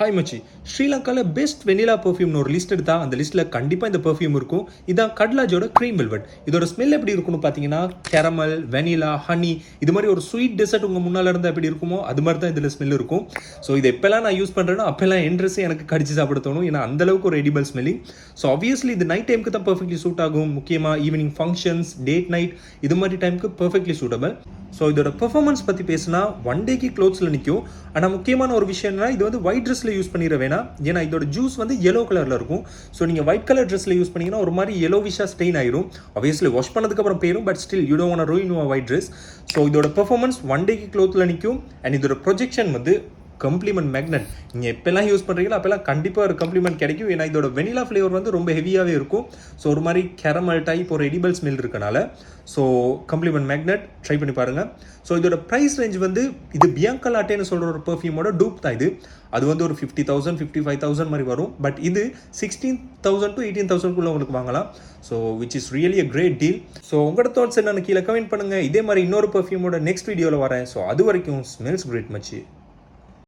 Hi மச்சி, ஸ்ரீலங்காவில் best vanilla பெர்ஃப்யூம்னு ஒரு லிஸ்ட் எடுத்தா அந்த லிஸ்ட்டில் கண்டிப்பாக இந்த பெர்ஃப்யூம் இருக்கும். இதான் கட்லாஜோட க்ரீம் வெல்வெட். இதோட ஸ்மெல் எப்படி இருக்கும்னு பார்த்தீங்கன்னா கேரமல், வெனிலா, ஹனி இது மாதிரி ஒரு ஸ்வீட் டெசர்ட் உங்கள் முன்னால் இருந்தால் எப்படி இருக்குமோ அது மாதிரி தான் இதில் ஸ்மெல் இருக்கும். ஸோ இது எப்போல்லாம் நான் யூஸ் பண்ணுறேன்னா அப்போல்லாம் என்ட்ரெஸ் எனக்கு கடிச்சு சாப்பிட தோணும். ஏன்னா அந்தளவுக்கு ஒரு எடிபிள் ஸ்மெல்லிங். ஸோ ஆப்வியஸ்லி இது நைட் டைமுக்கு தான் பர்ஃபெக்ட்லி சூட் ஆகும். முக்கியமாக ஈவினிங் ஃபங்க்ஷன்ஸ், டேட் நைட் இது மாதிரி டைமுக்கு பர்ஃபெக்ட்லி சூட்டபிள். ஸோ இதோட பெர்ஃபார்மன்ஸ் பற்றி பேசினா ஒன் டேக்கு க்ளோத்ஸில் நிற்கும். ஆனால் முக்கியமான ஒரு விஷயம்னா இது வந்து ஒயிட் ட்ரெஸ்ஸில் யூஸ் பண்ணிட வேணாம். ஏன்னா இதோட ஜூஸ் வந்து yellow கலரில் இருக்கும். ஸோ நீங்கள் ஒயிட் கலர் ட்ரெஸ்ஸில் யூஸ் பண்ணிங்கன்னா ஒரு மாதிரி yellowish ஸ்டெயின் ஆயிரும். ஆப்வியஸ்லி வாஷ் பண்ணதுக்கப்புறம் போயிடும், but still you don't want to ruin your white dress. So இதோட பெர்ஃபார்மன்ஸ் ஒன் டேக்கு க்ளோத்தில் நிற்கும். அண்ட் இதோட ப்ரொஜெக்ஷன் வந்து கம்ப்ளிமெண்ட் மேக்னெட். நீங்கள் எப்போல்லாம் யூஸ் பண்ணுறீங்களோ அப்போல்லாம் கண்டிப்பாக ஒரு கம்ப்ளிமெண்ட் கிடைக்கும். ஏன்னா இதோட வெனிலா ஃப்ளேவர் வந்து ரொம்ப ஹெவியாகவே இருக்கும். ஸோ ஒரு மாதிரி கேரமல் டைப் ஒரு எடிபிள் ஸ்மெல் இருக்கனால ஸோ கம்ப்ளிமெண்ட் மேக்னெட் ட்ரை பண்ணி பாருங்கள். ஸோ இதோட ப்ரைஸ் ரேஞ்ச் வந்து இது பியாங்கா லாட்டேன்னு சொல்கிற ஒரு பெர்ஃப்யூமோட டூப் தான். அது வந்து ஒரு 50,000 55,000 மாதிரி வரும். பட் இது 16,000 to 18,000 உங்களுக்கு வாங்கலாம். So which is really a great deal. So உங்களோட தாட்ஸ் என்னன்னு கீழே கமெண்ட் பண்ணுங்கள். இதே மாதிரி இன்னொரு பெர்ஃப்யூமோட நெக்ஸ்ட் வீடியோவில் வரேன். ஸோ அது வரைக்கும் ஸ்மெல்ஸ் கிரேட் மச்சி.